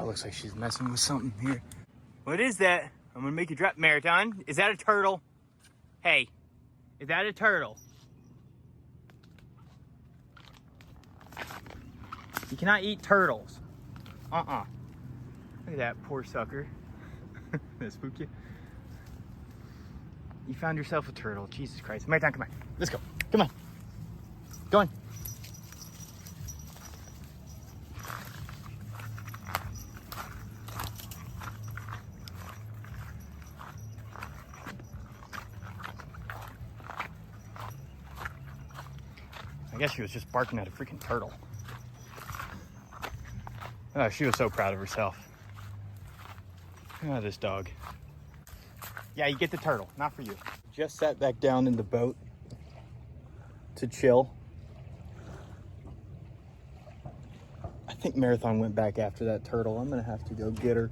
Looks like she's messing with something here. What is that? I'm gonna make you drop. Marathon, is that a turtle? Hey, is that a turtle? You cannot eat turtles. Look at that poor sucker. That spook you? You found yourself a turtle. Jesus Christ. Marathon, come on. Let's go. Come on. Go on. I guess she was just barking at a freaking turtle. Oh, she was so proud of herself. Oh, this dog. Yeah, you get the turtle, not for you. Just sat back down in the boat to chill. I think Marathon went back after that turtle. I'm gonna have to go get her.